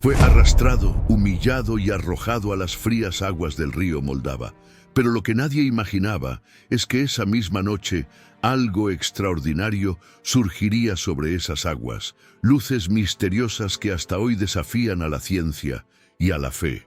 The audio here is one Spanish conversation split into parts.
Fue arrastrado, humillado y arrojado a las frías aguas del río Moldava. Pero lo que nadie imaginaba es que esa misma noche algo extraordinario surgiría sobre esas aguas, luces misteriosas que hasta hoy desafían a la ciencia y a la fe.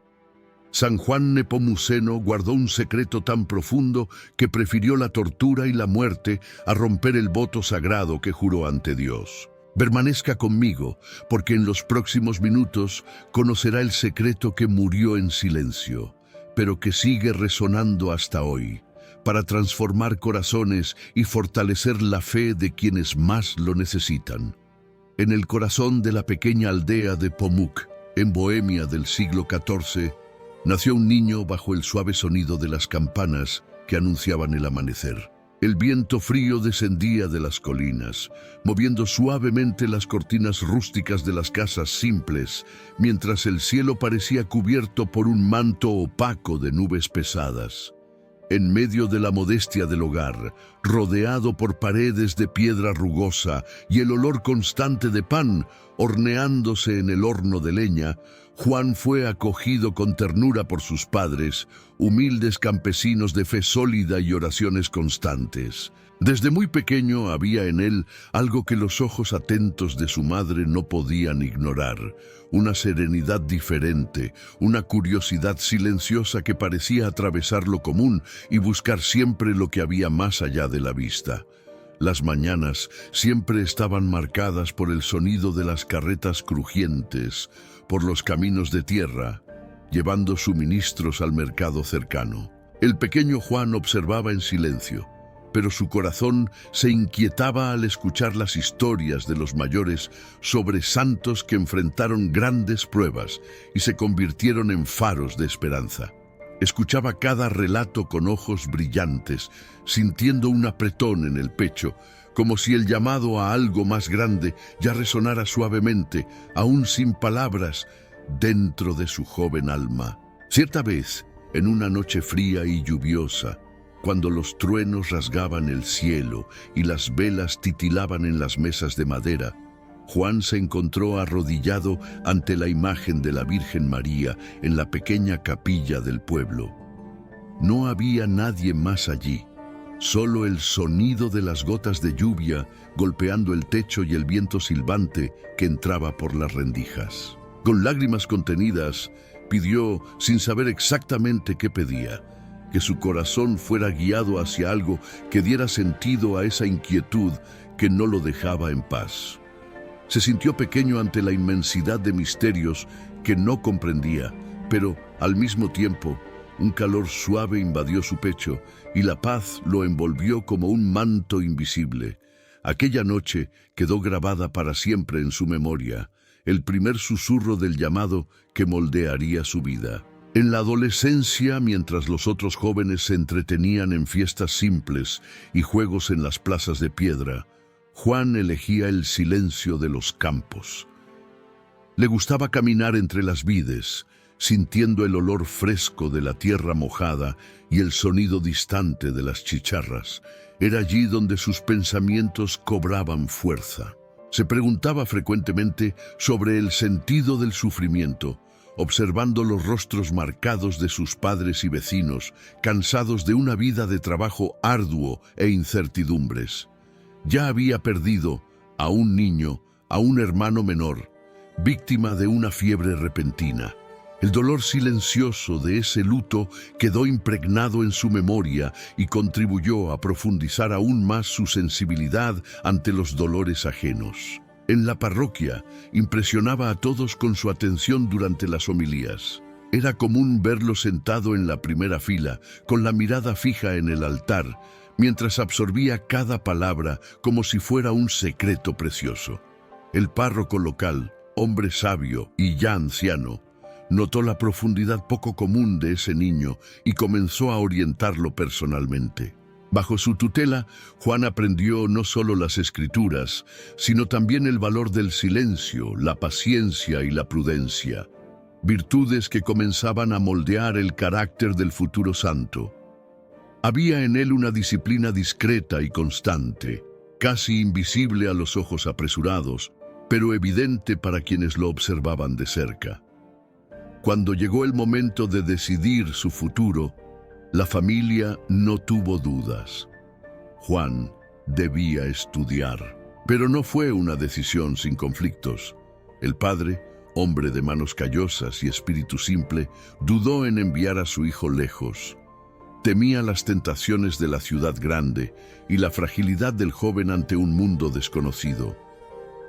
San Juan Nepomuceno guardó un secreto tan profundo que prefirió la tortura y la muerte a romper el voto sagrado que juró ante Dios. Permanezca conmigo, porque en los próximos minutos conocerá el secreto que murió en silencio, pero que sigue resonando hasta hoy, para transformar corazones y fortalecer la fe de quienes más lo necesitan. En el corazón de la pequeña aldea de Pomuk, en Bohemia del siglo XIV, nació un niño bajo el suave sonido de las campanas que anunciaban el amanecer. El viento frío descendía de las colinas, moviendo suavemente las cortinas rústicas de las casas simples, mientras el cielo parecía cubierto por un manto opaco de nubes pesadas. En medio de la modestia del hogar, rodeado por paredes de piedra rugosa y el olor constante de pan horneándose en el horno de leña, Juan fue acogido con ternura por sus padres, humildes campesinos de fe sólida y oraciones constantes. Desde muy pequeño había en él algo que los ojos atentos de su madre no podían ignorar, una serenidad diferente, una curiosidad silenciosa que parecía atravesar lo común y buscar siempre lo que había más allá de la vista. Las mañanas siempre estaban marcadas por el sonido de las carretas crujientes, por los caminos de tierra, llevando suministros al mercado cercano. El pequeño Juan observaba en silencio, pero su corazón se inquietaba al escuchar las historias de los mayores sobre santos que enfrentaron grandes pruebas y se convirtieron en faros de esperanza. Escuchaba cada relato con ojos brillantes, sintiendo un apretón en el pecho, como si el llamado a algo más grande ya resonara suavemente, aún sin palabras, dentro de su joven alma. Cierta vez, en una noche fría y lluviosa, cuando los truenos rasgaban el cielo y las velas titilaban en las mesas de madera, Juan se encontró arrodillado ante la imagen de la Virgen María en la pequeña capilla del pueblo. No había nadie más allí, solo el sonido de las gotas de lluvia golpeando el techo y el viento silbante que entraba por las rendijas. Con lágrimas contenidas, pidió, sin saber exactamente qué pedía, que su corazón fuera guiado hacia algo que diera sentido a esa inquietud que no lo dejaba en paz. Se sintió pequeño ante la inmensidad de misterios que no comprendía, pero, al mismo tiempo, un calor suave invadió su pecho y la paz lo envolvió como un manto invisible. Aquella noche quedó grabada para siempre en su memoria, el primer susurro del llamado que moldearía su vida. En la adolescencia, mientras los otros jóvenes se entretenían en fiestas simples y juegos en las plazas de piedra, Juan elegía el silencio de los campos. Le gustaba caminar entre las vides, sintiendo el olor fresco de la tierra mojada y el sonido distante de las chicharras. Era allí donde sus pensamientos cobraban fuerza. Se preguntaba frecuentemente sobre el sentido del sufrimiento, observando los rostros marcados de sus padres y vecinos, cansados de una vida de trabajo arduo e incertidumbres. Ya había perdido a un niño, a un hermano menor, víctima de una fiebre repentina. El dolor silencioso de ese luto quedó impregnado en su memoria y contribuyó a profundizar aún más su sensibilidad ante los dolores ajenos. En la parroquia, impresionaba a todos con su atención durante las homilías. Era común verlo sentado en la primera fila, con la mirada fija en el altar, mientras absorbía cada palabra como si fuera un secreto precioso. El párroco local, hombre sabio y ya anciano, notó la profundidad poco común de ese niño y comenzó a orientarlo personalmente. Bajo su tutela, Juan aprendió no solo las escrituras, sino también el valor del silencio, la paciencia y la prudencia, virtudes que comenzaban a moldear el carácter del futuro santo. Había en él una disciplina discreta y constante, casi invisible a los ojos apresurados, pero evidente para quienes lo observaban de cerca. Cuando llegó el momento de decidir su futuro, la familia no tuvo dudas. Juan debía estudiar, pero no fue una decisión sin conflictos. El padre, hombre de manos callosas y espíritu simple, dudó en enviar a su hijo lejos. Temía las tentaciones de la ciudad grande y la fragilidad del joven ante un mundo desconocido.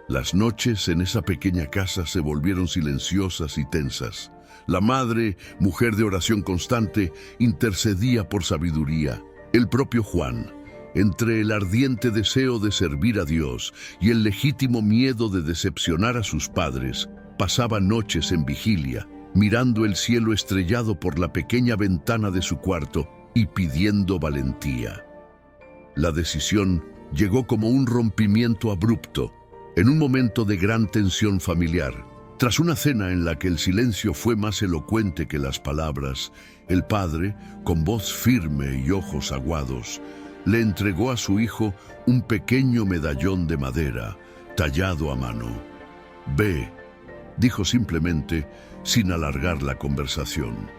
Las noches en esa pequeña casa se volvieron silenciosas y tensas. La madre, mujer de oración constante, intercedía por sabiduría. El propio Juan, entre el ardiente deseo de servir a Dios y el legítimo miedo de decepcionar a sus padres, pasaba noches en vigilia, mirando el cielo estrellado por la pequeña ventana de su cuarto y pidiendo valentía. La decisión llegó como un rompimiento abrupto, en un momento de gran tensión familiar. Tras una cena en la que el silencio fue más elocuente que las palabras, el padre, con voz firme y ojos aguados, le entregó a su hijo un pequeño medallón de madera, tallado a mano. «Ve», dijo simplemente, sin alargar la conversación.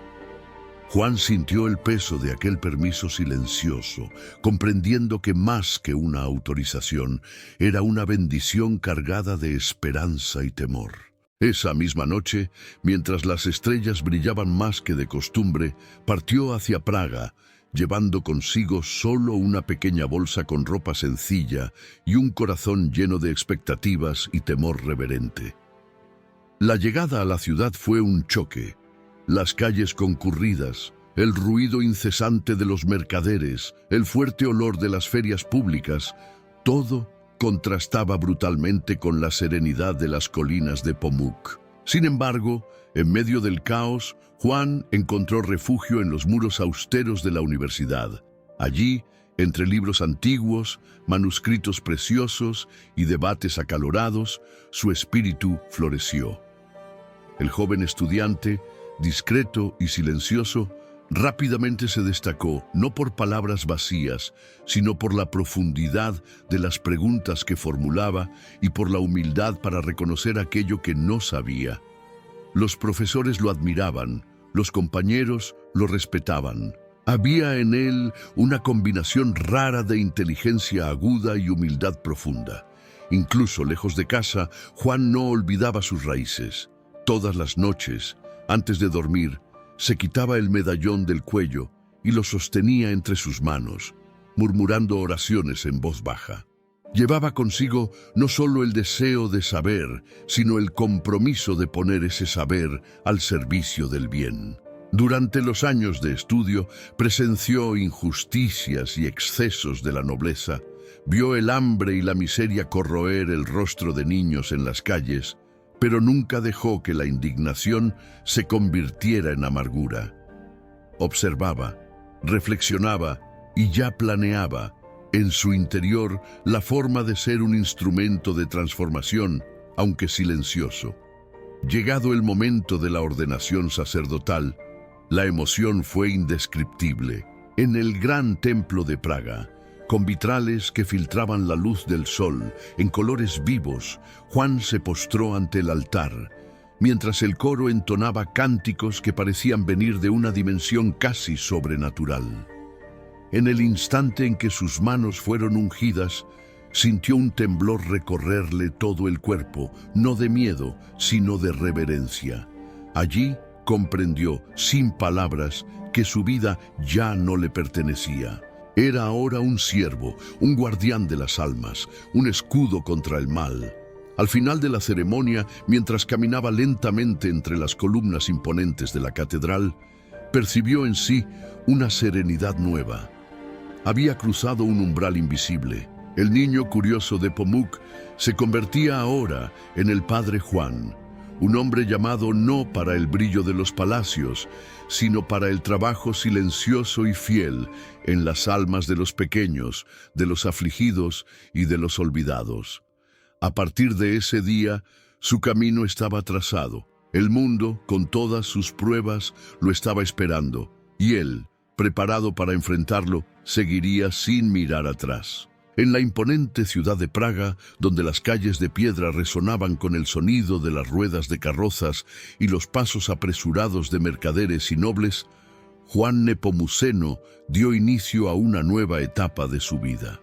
Juan sintió el peso de aquel permiso silencioso, comprendiendo que más que una autorización, era una bendición cargada de esperanza y temor. Esa misma noche, mientras las estrellas brillaban más que de costumbre, partió hacia Praga, llevando consigo solo una pequeña bolsa con ropa sencilla y un corazón lleno de expectativas y temor reverente. La llegada a la ciudad fue un choque. Las calles concurridas, el ruido incesante de los mercaderes, el fuerte olor de las ferias públicas, todo contrastaba brutalmente con la serenidad de las colinas de Pomuk. Sin embargo, en medio del caos, Juan encontró refugio en los muros austeros de la universidad. Allí, entre libros antiguos, manuscritos preciosos y debates acalorados, su espíritu floreció. El joven estudiante, discreto y silencioso, rápidamente se destacó, no por palabras vacías, sino por la profundidad de las preguntas que formulaba y por la humildad para reconocer aquello que no sabía. Los profesores lo admiraban, los compañeros lo respetaban. Había en él una combinación rara de inteligencia aguda y humildad profunda. Incluso lejos de casa, Juan no olvidaba sus raíces. Todas las noches, antes de dormir, se quitaba el medallón del cuello y lo sostenía entre sus manos, murmurando oraciones en voz baja. Llevaba consigo no solo el deseo de saber, sino el compromiso de poner ese saber al servicio del bien. Durante los años de estudio, presenció injusticias y excesos de la nobleza, vio el hambre y la miseria corroer el rostro de niños en las calles, pero nunca dejó que la indignación se convirtiera en amargura. Observaba, reflexionaba y ya planeaba en su interior la forma de ser un instrumento de transformación, aunque silencioso. Llegado el momento de la ordenación sacerdotal, la emoción fue indescriptible. En el gran templo de Praga, con vitrales que filtraban la luz del sol en colores vivos, Juan se postró ante el altar, mientras el coro entonaba cánticos que parecían venir de una dimensión casi sobrenatural. En el instante en que sus manos fueron ungidas, sintió un temblor recorrerle todo el cuerpo, no de miedo, sino de reverencia. Allí comprendió, sin palabras, que su vida ya no le pertenecía. Era ahora un siervo, un guardián de las almas, un escudo contra el mal. Al final de la ceremonia, mientras caminaba lentamente entre las columnas imponentes de la catedral, percibió en sí una serenidad nueva. Había cruzado un umbral invisible. El niño curioso de Pomuk se convertía ahora en el padre Juan, un hombre llamado no para el brillo de los palacios, sino para el trabajo silencioso y fiel en las almas de los pequeños, de los afligidos y de los olvidados. A partir de ese día, su camino estaba trazado. El mundo, con todas sus pruebas, lo estaba esperando, y él, preparado para enfrentarlo, seguiría sin mirar atrás. En la imponente ciudad de Praga, donde las calles de piedra resonaban con el sonido de las ruedas de carrozas y los pasos apresurados de mercaderes y nobles, Juan Nepomuceno dio inicio a una nueva etapa de su vida.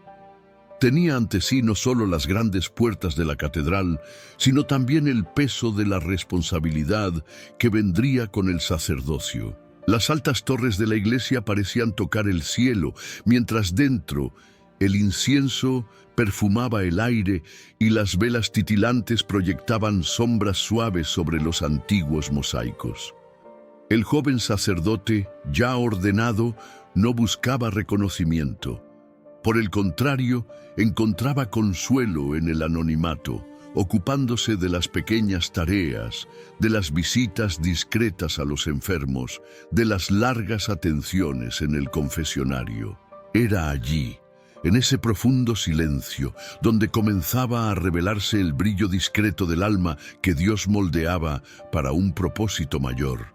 Tenía ante sí no solo las grandes puertas de la catedral, sino también el peso de la responsabilidad que vendría con el sacerdocio. Las altas torres de la iglesia parecían tocar el cielo, mientras dentro el incienso perfumaba el aire y las velas titilantes proyectaban sombras suaves sobre los antiguos mosaicos. El joven sacerdote, ya ordenado, no buscaba reconocimiento. Por el contrario, encontraba consuelo en el anonimato, ocupándose de las pequeñas tareas, de las visitas discretas a los enfermos, de las largas atenciones en el confesionario. Era allí, en ese profundo silencio, donde comenzaba a revelarse el brillo discreto del alma que Dios moldeaba para un propósito mayor.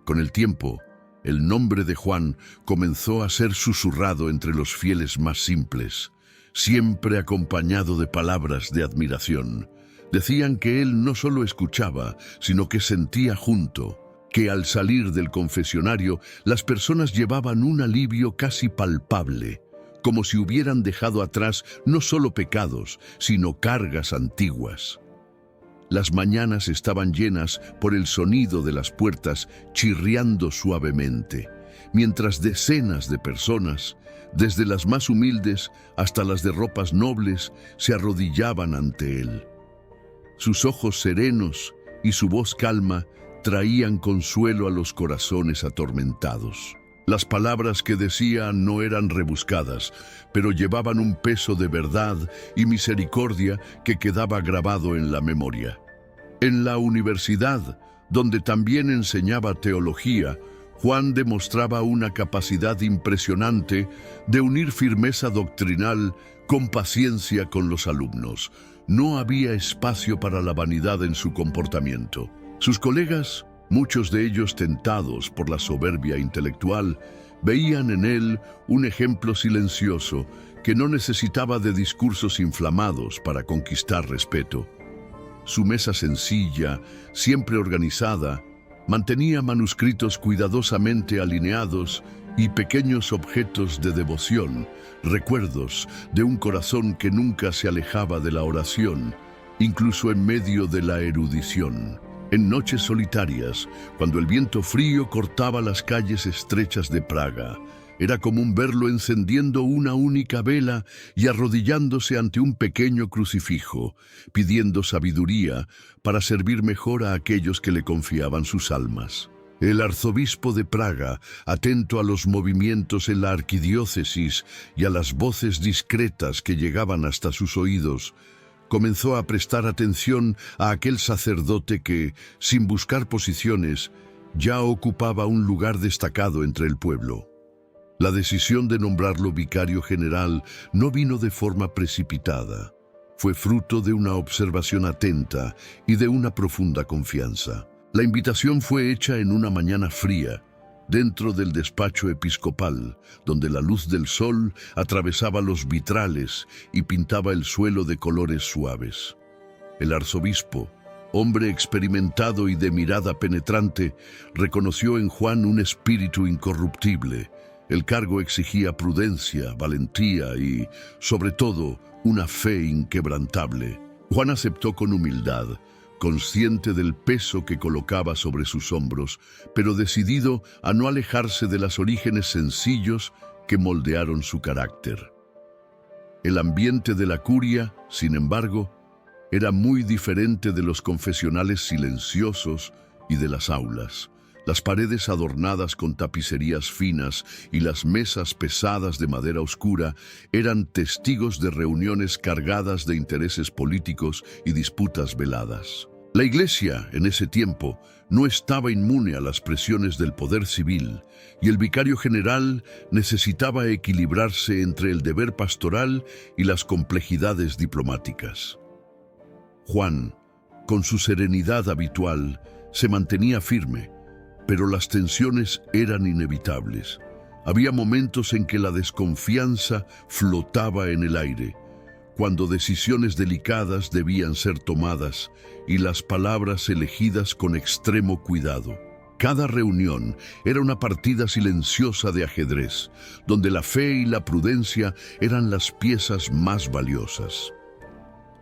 Con el tiempo, el nombre de Juan comenzó a ser susurrado entre los fieles más simples, siempre acompañado de palabras de admiración. Decían que él no solo escuchaba, sino que sentía junto, que al salir del confesionario las personas llevaban un alivio casi palpable, como si hubieran dejado atrás no solo pecados, sino cargas antiguas. Las mañanas estaban llenas por el sonido de las puertas chirriando suavemente, mientras decenas de personas, desde las más humildes hasta las de ropas nobles, se arrodillaban ante él. Sus ojos serenos y su voz calma traían consuelo a los corazones atormentados. Las palabras que decía no eran rebuscadas, pero llevaban un peso de verdad y misericordia que quedaba grabado en la memoria. En la universidad, donde también enseñaba teología, Juan demostraba una capacidad impresionante de unir firmeza doctrinal con paciencia con los alumnos. No había espacio para la vanidad en su comportamiento. Sus colegas, muchos de ellos tentados por la soberbia intelectual, veían en él un ejemplo silencioso que no necesitaba de discursos inflamados para conquistar respeto. Su mesa sencilla, siempre organizada, mantenía manuscritos cuidadosamente alineados y pequeños objetos de devoción, recuerdos de un corazón que nunca se alejaba de la oración, incluso en medio de la erudición. En noches solitarias, cuando el viento frío cortaba las calles estrechas de Praga, era común verlo encendiendo una única vela y arrodillándose ante un pequeño crucifijo, pidiendo sabiduría para servir mejor a aquellos que le confiaban sus almas. El arzobispo de Praga, atento a los movimientos en la arquidiócesis y a las voces discretas que llegaban hasta sus oídos, comenzó a prestar atención a aquel sacerdote que, sin buscar posiciones, ya ocupaba un lugar destacado entre el pueblo. La decisión de nombrarlo vicario general no vino de forma precipitada. Fue fruto de una observación atenta y de una profunda confianza. La invitación fue hecha en una mañana fría, dentro del despacho episcopal, donde la luz del sol atravesaba los vitrales y pintaba el suelo de colores suaves. El arzobispo, hombre experimentado y de mirada penetrante, reconoció en Juan un espíritu incorruptible. El cargo exigía prudencia, valentía y, sobre todo, una fe inquebrantable. Juan aceptó con humildad, consciente del peso que colocaba sobre sus hombros, pero decidido a no alejarse de los orígenes sencillos que moldearon su carácter. El ambiente de la curia, sin embargo, era muy diferente de los confesionales silenciosos y de las aulas. Las paredes adornadas con tapicerías finas y las mesas pesadas de madera oscura eran testigos de reuniones cargadas de intereses políticos y disputas veladas. La Iglesia, en ese tiempo, no estaba inmune a las presiones del poder civil, y el vicario general necesitaba equilibrarse entre el deber pastoral y las complejidades diplomáticas. Juan, con su serenidad habitual, se mantenía firme, pero las tensiones eran inevitables. Había momentos en que la desconfianza flotaba en el aire, cuando decisiones delicadas debían ser tomadas y las palabras elegidas con extremo cuidado. Cada reunión era una partida silenciosa de ajedrez, donde la fe y la prudencia eran las piezas más valiosas.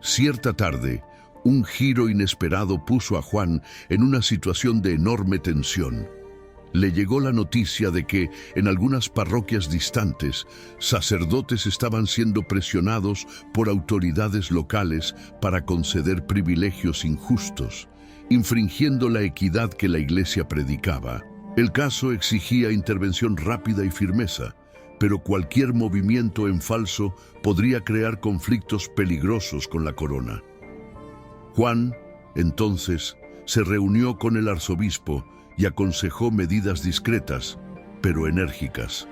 Cierta tarde, un giro inesperado puso a Juan en una situación de enorme tensión. Le llegó la noticia de que, en algunas parroquias distantes, sacerdotes estaban siendo presionados por autoridades locales para conceder privilegios injustos, infringiendo la equidad que la Iglesia predicaba. El caso exigía intervención rápida y firmeza, pero cualquier movimiento en falso podría crear conflictos peligrosos con la corona. Juan, entonces, se reunió con el arzobispo y aconsejó medidas discretas, pero enérgicas.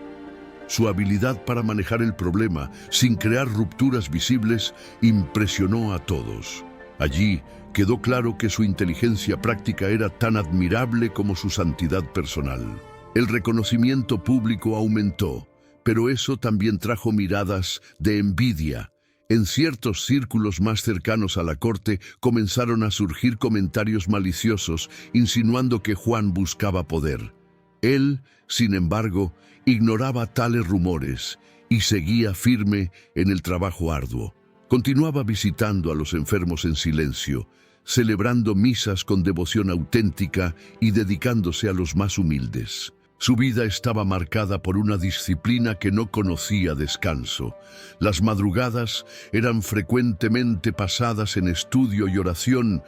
Su habilidad para manejar el problema sin crear rupturas visibles impresionó a todos. Allí quedó claro que su inteligencia práctica era tan admirable como su santidad personal. El reconocimiento público aumentó, pero eso también trajo miradas de envidia. En ciertos círculos más cercanos a la corte comenzaron a surgir comentarios maliciosos insinuando que Juan buscaba poder. Él, sin embargo, ignoraba tales rumores y seguía firme en el trabajo arduo. Continuaba visitando a los enfermos en silencio, celebrando misas con devoción auténtica y dedicándose a los más humildes. Su vida estaba marcada por una disciplina que no conocía descanso. Las madrugadas eran frecuentemente pasadas en estudio y oración,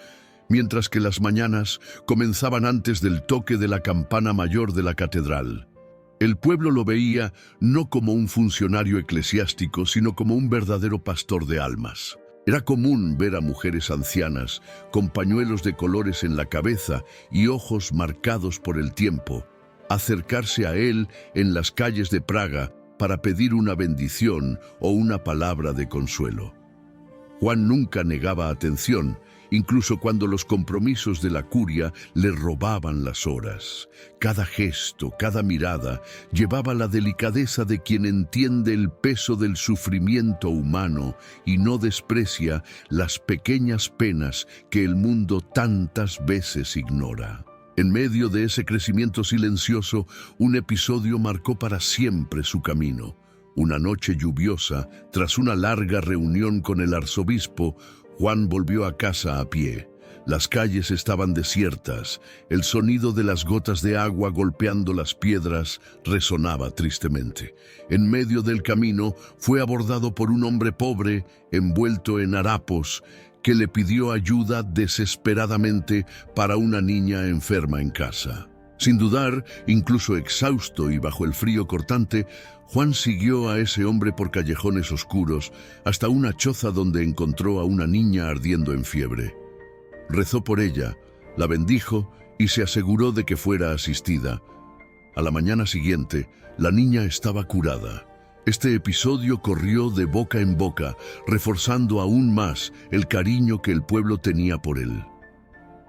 mientras que las mañanas comenzaban antes del toque de la campana mayor de la catedral. El pueblo lo veía no como un funcionario eclesiástico, sino como un verdadero pastor de almas. Era común ver a mujeres ancianas, con pañuelos de colores en la cabeza y ojos marcados por el tiempo, acercarse a él en las calles de Praga para pedir una bendición o una palabra de consuelo. Juan nunca negaba atención, incluso cuando los compromisos de la curia le robaban las horas. Cada gesto, cada mirada, llevaba la delicadeza de quien entiende el peso del sufrimiento humano y no desprecia las pequeñas penas que el mundo tantas veces ignora. En medio de ese crecimiento silencioso, un episodio marcó para siempre su camino. Una noche lluviosa, tras una larga reunión con el arzobispo, Juan volvió a casa a pie. Las calles estaban desiertas, el sonido de las gotas de agua golpeando las piedras resonaba tristemente. En medio del camino fue abordado por un hombre pobre, envuelto en harapos, que le pidió ayuda desesperadamente para una niña enferma en casa. Sin dudar, incluso exhausto y bajo el frío cortante, Juan siguió a ese hombre por callejones oscuros hasta una choza donde encontró a una niña ardiendo en fiebre. Rezó por ella, la bendijo y se aseguró de que fuera asistida. A la mañana siguiente, la niña estaba curada. Este episodio corrió de boca en boca, reforzando aún más el cariño que el pueblo tenía por él.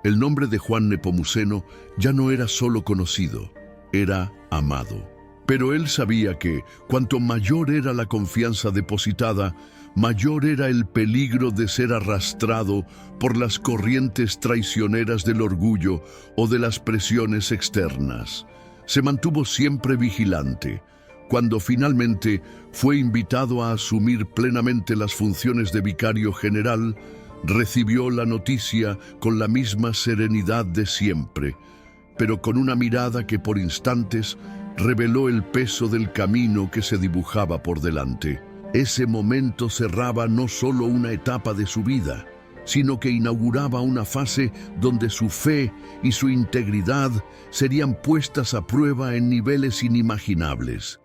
El nombre de Juan Nepomuceno ya no era solo conocido, era amado. Pero él sabía que, cuanto mayor era la confianza depositada, mayor era el peligro de ser arrastrado por las corrientes traicioneras del orgullo o de las presiones externas. Se mantuvo siempre vigilante. Cuando finalmente fue invitado a asumir plenamente las funciones de vicario general, recibió la noticia con la misma serenidad de siempre, pero con una mirada que por instantes reveló el peso del camino que se dibujaba por delante. Ese momento cerraba no solo una etapa de su vida, sino que inauguraba una fase donde su fe y su integridad serían puestas a prueba en niveles inimaginables.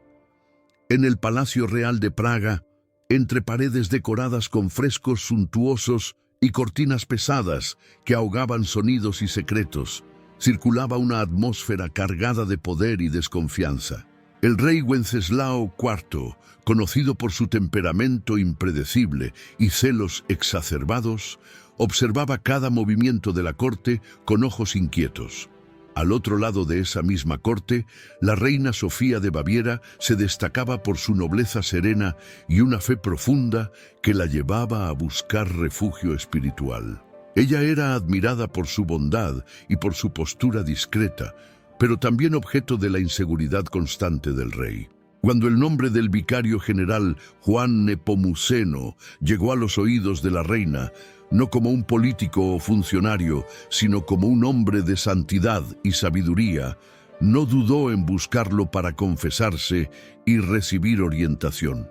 En el Palacio Real de Praga, entre paredes decoradas con frescos suntuosos y cortinas pesadas que ahogaban sonidos y secretos, circulaba una atmósfera cargada de poder y desconfianza. El rey Wenceslao IV, conocido por su temperamento impredecible y celos exacerbados, observaba cada movimiento de la corte con ojos inquietos. Al otro lado de esa misma corte, la reina Sofía de Baviera se destacaba por su nobleza serena y una fe profunda que la llevaba a buscar refugio espiritual. Ella era admirada por su bondad y por su postura discreta, pero también objeto de la inseguridad constante del rey. Cuando el nombre del vicario general Juan Nepomuceno llegó a los oídos de la reina, no como un político o funcionario, sino como un hombre de santidad y sabiduría, no dudó en buscarlo para confesarse y recibir orientación.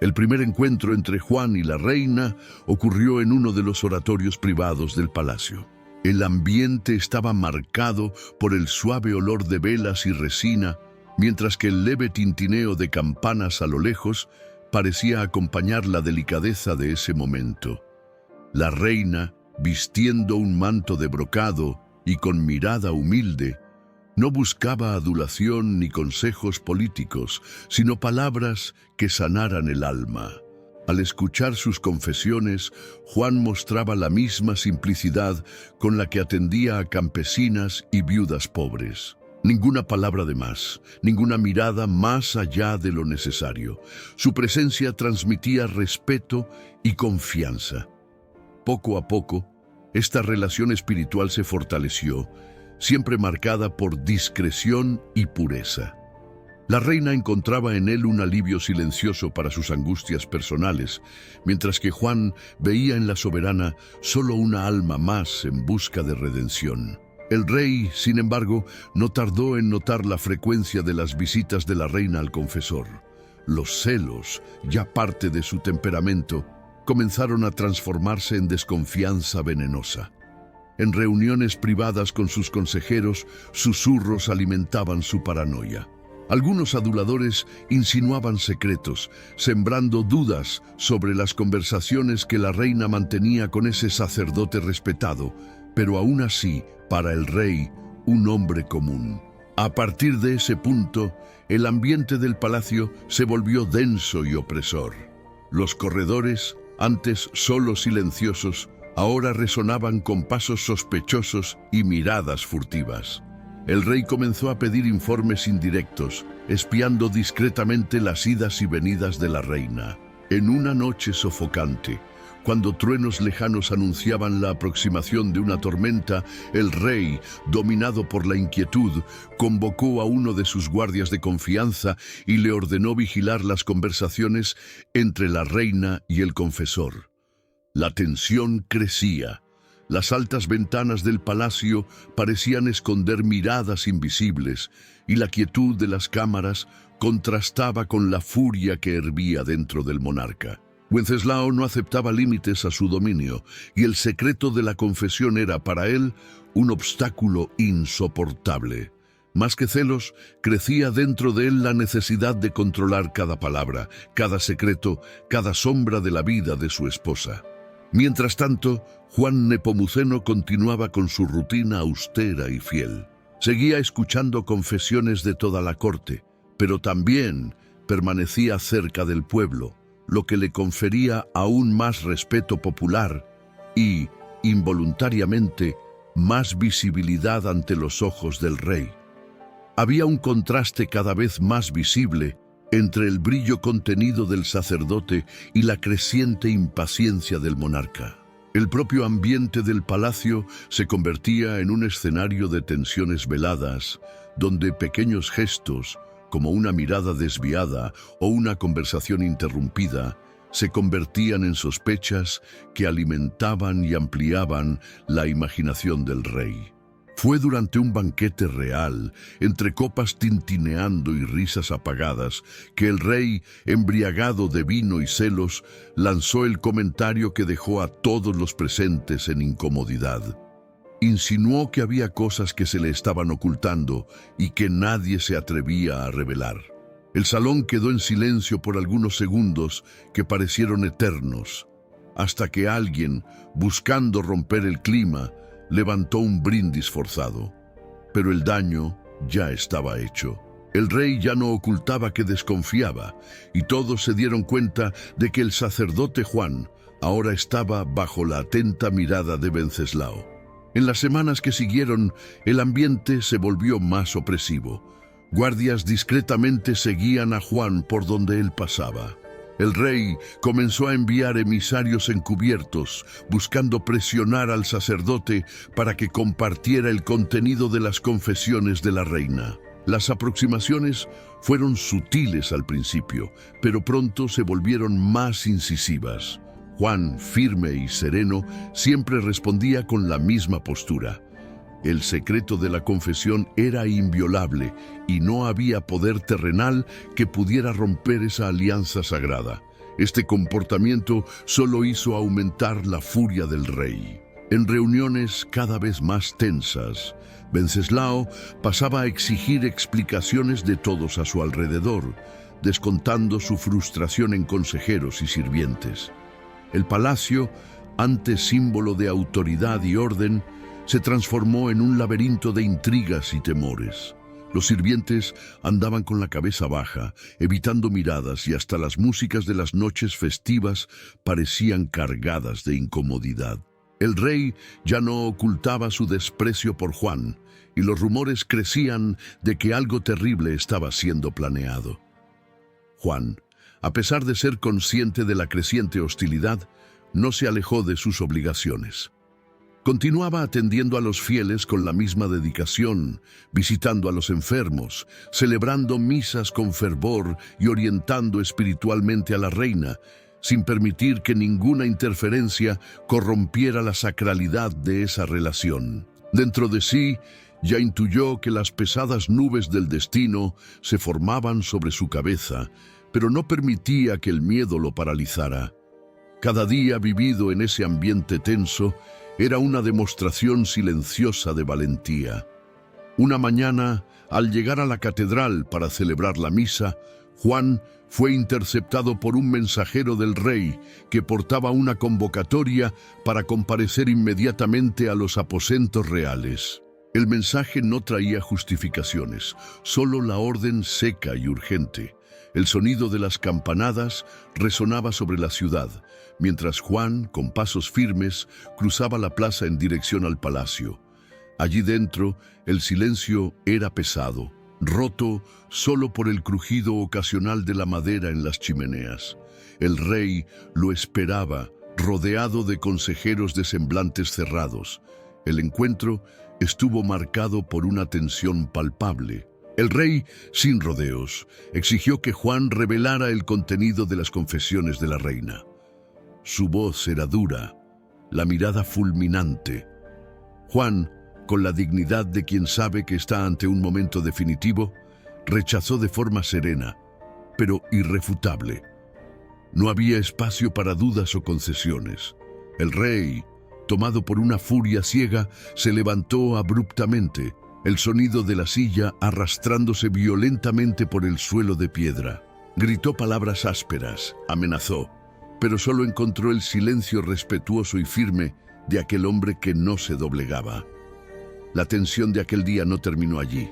El primer encuentro entre Juan y la reina ocurrió en uno de los oratorios privados del palacio. El ambiente estaba marcado por el suave olor de velas y resina, mientras que el leve tintineo de campanas a lo lejos parecía acompañar la delicadeza de ese momento. La reina, vistiendo un manto de brocado y con mirada humilde, no buscaba adulación ni consejos políticos, sino palabras que sanaran el alma. Al escuchar sus confesiones, Juan mostraba la misma simplicidad con la que atendía a campesinas y viudas pobres. Ninguna palabra de más, ninguna mirada más allá de lo necesario. Su presencia transmitía respeto y confianza. Poco a poco, esta relación espiritual se fortaleció, siempre marcada por discreción y pureza. La reina encontraba en él un alivio silencioso para sus angustias personales, mientras que Juan veía en la soberana solo una alma más en busca de redención. El rey, sin embargo, no tardó en notar la frecuencia de las visitas de la reina al confesor. Los celos, ya parte de su temperamento, comenzaron a transformarse en desconfianza venenosa. En reuniones privadas con sus consejeros, susurros alimentaban su paranoia. Algunos aduladores insinuaban secretos, sembrando dudas sobre las conversaciones que la reina mantenía con ese sacerdote respetado, pero aún así, para el rey, un hombre común. A partir de ese punto, el ambiente del palacio se volvió denso y opresor. Los corredores, antes solo silenciosos, ahora resonaban con pasos sospechosos y miradas furtivas. El rey comenzó a pedir informes indirectos, espiando discretamente las idas y venidas de la reina. En una noche sofocante, cuando truenos lejanos anunciaban la aproximación de una tormenta, el rey, dominado por la inquietud, convocó a uno de sus guardias de confianza y le ordenó vigilar las conversaciones entre la reina y el confesor. La tensión crecía. Las altas ventanas del palacio parecían esconder miradas invisibles, y la quietud de las cámaras contrastaba con la furia que hervía dentro del monarca. Wenceslao no aceptaba límites a su dominio, y el secreto de la confesión era para él un obstáculo insoportable. Más que celos, crecía dentro de él la necesidad de controlar cada palabra, cada secreto, cada sombra de la vida de su esposa. Mientras tanto, Juan Nepomuceno continuaba con su rutina austera y fiel. Seguía escuchando confesiones de toda la corte, pero también permanecía cerca del pueblo, lo que le confería aún más respeto popular y, involuntariamente, más visibilidad ante los ojos del rey. Había un contraste cada vez más visible entre el brillo contenido del sacerdote y la creciente impaciencia del monarca. El propio ambiente del palacio se convertía en un escenario de tensiones veladas, donde pequeños gestos, como una mirada desviada o una conversación interrumpida, se convertían en sospechas que alimentaban y ampliaban la imaginación del rey. Fue durante un banquete real, entre copas tintineando y risas apagadas, que el rey, embriagado de vino y celos, lanzó el comentario que dejó a todos los presentes en incomodidad. Insinuó que había cosas que se le estaban ocultando y que nadie se atrevía a revelar. El salón quedó en silencio por algunos segundos que parecieron eternos, hasta que alguien, buscando romper el clima, levantó un brindis forzado. Pero el daño ya estaba hecho. El rey ya no ocultaba que desconfiaba, y todos se dieron cuenta de que el sacerdote Juan ahora estaba bajo la atenta mirada de Wenceslao. En las semanas que siguieron, el ambiente se volvió más opresivo. Guardias discretamente seguían a Juan por donde él pasaba. El rey comenzó a enviar emisarios encubiertos, buscando presionar al sacerdote para que compartiera el contenido de las confesiones de la reina. Las aproximaciones fueron sutiles al principio, pero pronto se volvieron más incisivas. Juan, firme y sereno, siempre respondía con la misma postura. El secreto de la confesión era inviolable y no había poder terrenal que pudiera romper esa alianza sagrada. Este comportamiento solo hizo aumentar la furia del rey. En reuniones cada vez más tensas, Venceslao pasaba a exigir explicaciones de todos a su alrededor, descontando su frustración en consejeros y sirvientes. El palacio, antes símbolo de autoridad y orden, se transformó en un laberinto de intrigas y temores. Los sirvientes andaban con la cabeza baja, evitando miradas, y hasta las músicas de las noches festivas parecían cargadas de incomodidad. El rey ya no ocultaba su desprecio por Juan, y los rumores crecían de que algo terrible estaba siendo planeado. Juan, a pesar de ser consciente de la creciente hostilidad, no se alejó de sus obligaciones. Continuaba atendiendo a los fieles con la misma dedicación, visitando a los enfermos, celebrando misas con fervor y orientando espiritualmente a la reina, sin permitir que ninguna interferencia corrompiera la sacralidad de esa relación. Dentro de sí, ya intuyó que las pesadas nubes del destino se formaban sobre su cabeza, pero no permitía que el miedo lo paralizara. Cada día vivido en ese ambiente tenso era una demostración silenciosa de valentía. Una mañana, al llegar a la catedral para celebrar la misa, Juan fue interceptado por un mensajero del rey que portaba una convocatoria para comparecer inmediatamente a los aposentos reales. El mensaje no traía justificaciones, solo la orden seca y urgente. El sonido de las campanadas resonaba sobre la ciudad, mientras Juan, con pasos firmes, cruzaba la plaza en dirección al palacio. Allí dentro, el silencio era pesado, roto solo por el crujido ocasional de la madera en las chimeneas. El rey lo esperaba, rodeado de consejeros de semblantes cerrados. El encuentro estuvo marcado por una tensión palpable. El rey, sin rodeos, exigió que Juan revelara el contenido de las confesiones de la reina. Su voz era dura, la mirada fulminante. Juan, con la dignidad de quien sabe que está ante un momento definitivo, rechazó de forma serena, pero irrefutable. No había espacio para dudas o concesiones. El rey, tomado por una furia ciega, se levantó abruptamente, el sonido de la silla arrastrándose violentamente por el suelo de piedra. Gritó palabras ásperas, amenazó, pero solo encontró el silencio respetuoso y firme de aquel hombre que no se doblegaba. La tensión de aquel día no terminó allí.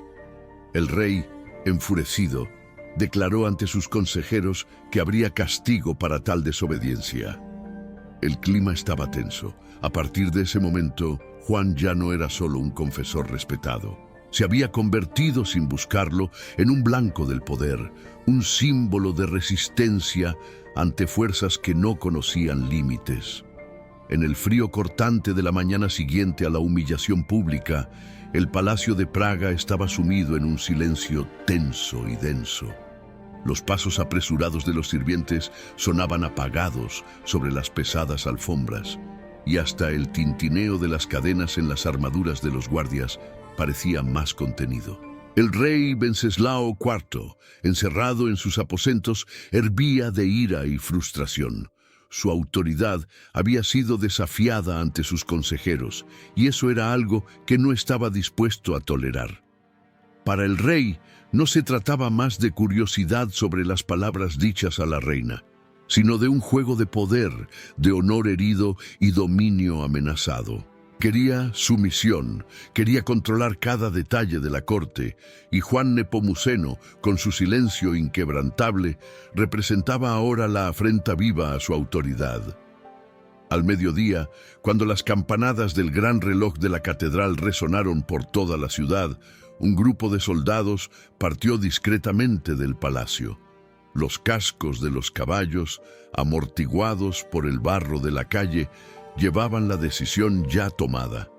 El rey, enfurecido, declaró ante sus consejeros que habría castigo para tal desobediencia. El clima estaba tenso. A partir de ese momento, Juan ya no era solo un confesor respetado. Se había convertido, sin buscarlo, en un blanco del poder, un símbolo de resistencia ante fuerzas que no conocían límites. En el frío cortante de la mañana siguiente a la humillación pública, el Palacio de Praga estaba sumido en un silencio tenso y denso. Los pasos apresurados de los sirvientes sonaban apagados sobre las pesadas alfombras, y hasta el tintineo de las cadenas en las armaduras de los guardias parecía más contenido. El rey Venceslao IV, encerrado en sus aposentos, hervía de ira y frustración. Su autoridad había sido desafiada ante sus consejeros, y eso era algo que no estaba dispuesto a tolerar. Para el rey, no se trataba más de curiosidad sobre las palabras dichas a la reina, sino de un juego de poder, de honor herido y dominio amenazado. Quería sumisión, quería controlar cada detalle de la corte, y Juan Nepomuceno, con su silencio inquebrantable, representaba ahora la afrenta viva a su autoridad. Al mediodía, cuando las campanadas del gran reloj de la catedral resonaron por toda la ciudad, un grupo de soldados partió discretamente del palacio. Los cascos de los caballos, amortiguados por el barro de la calle, llevaban la decisión ya tomada.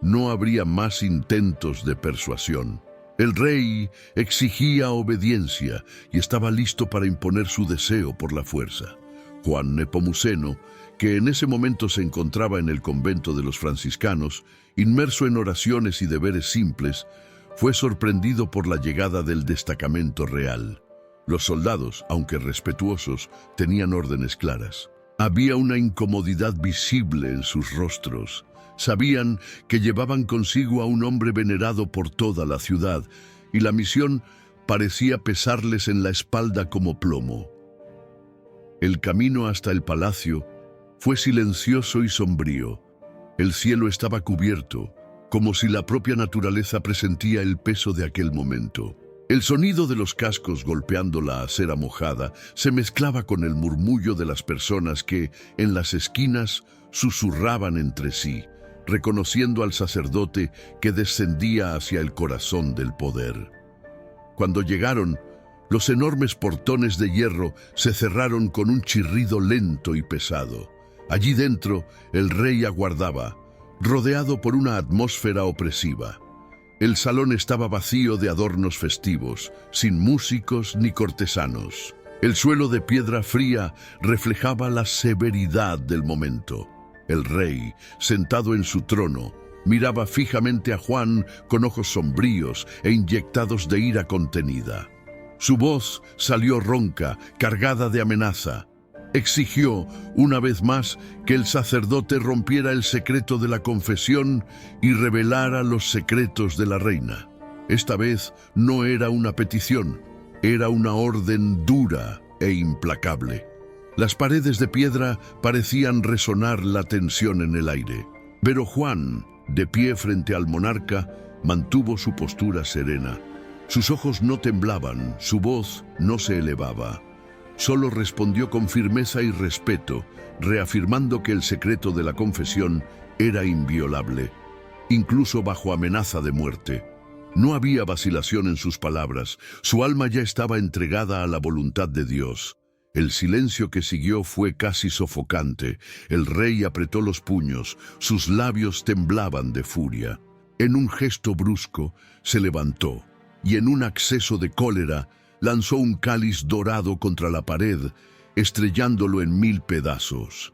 No habría más intentos de persuasión. El rey exigía obediencia y estaba listo para imponer su deseo por la fuerza. Juan Nepomuceno, que en ese momento se encontraba en el convento de los franciscanos, inmerso en oraciones y deberes simples, fue sorprendido por la llegada del destacamento real. Los soldados, aunque respetuosos, tenían órdenes claras. Había una incomodidad visible en sus rostros. Sabían que llevaban consigo a un hombre venerado por toda la ciudad, y la misión parecía pesarles en la espalda como plomo. El camino hasta el palacio fue silencioso y sombrío. El cielo estaba cubierto, como si la propia naturaleza presentía el peso de aquel momento. El sonido de los cascos golpeando la acera mojada se mezclaba con el murmullo de las personas que, en las esquinas, susurraban entre sí, reconociendo al sacerdote que descendía hacia el corazón del poder. Cuando llegaron, los enormes portones de hierro se cerraron con un chirrido lento y pesado. Allí dentro, el rey aguardaba, rodeado por una atmósfera opresiva. El salón estaba vacío de adornos festivos, sin músicos ni cortesanos. El suelo de piedra fría reflejaba la severidad del momento. El rey, sentado en su trono, miraba fijamente a Juan con ojos sombríos e inyectados de ira contenida. Su voz salió ronca, cargada de amenaza. Exigió, una vez más, que el sacerdote rompiera el secreto de la confesión y revelara los secretos de la reina. Esta vez no era una petición, era una orden dura e implacable. Las paredes de piedra parecían resonar la tensión en el aire. Pero Juan, de pie frente al monarca, mantuvo su postura serena. Sus ojos no temblaban, su voz no se elevaba. Solo respondió con firmeza y respeto, reafirmando que el secreto de la confesión era inviolable, incluso bajo amenaza de muerte. No había vacilación en sus palabras, su alma ya estaba entregada a la voluntad de Dios. El silencio que siguió fue casi sofocante. El rey apretó los puños, sus labios temblaban de furia. En un gesto brusco, se levantó y en un acceso de cólera lanzó un cáliz dorado contra la pared, estrellándolo en 1000 pedazos.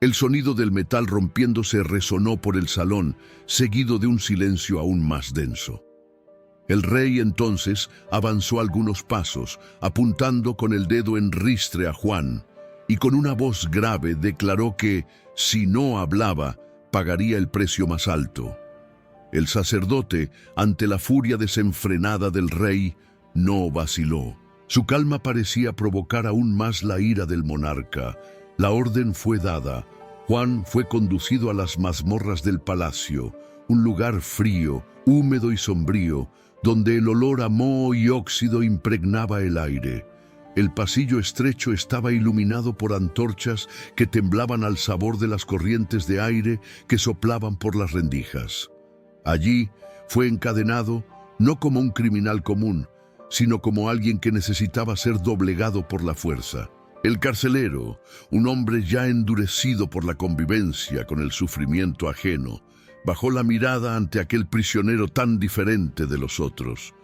El sonido del metal rompiéndose resonó por el salón, seguido de un silencio aún más denso. El rey entonces avanzó algunos pasos, apuntando con el dedo en ristre a Juan, y con una voz grave declaró que, si no hablaba, pagaría el precio más alto. El sacerdote, ante la furia desenfrenada del rey, no vaciló. Su calma parecía provocar aún más la ira del monarca. La orden fue dada. Juan fue conducido a las mazmorras del palacio, un lugar frío, húmedo y sombrío, donde el olor a moho y óxido impregnaba el aire. El pasillo estrecho estaba iluminado por antorchas que temblaban al sabor de las corrientes de aire que soplaban por las rendijas. Allí fue encadenado, no como un criminal común, sino como alguien que necesitaba ser doblegado por la fuerza. El carcelero, un hombre ya endurecido por la convivencia con el sufrimiento ajeno, bajó la mirada ante aquel prisionero tan diferente de los otros.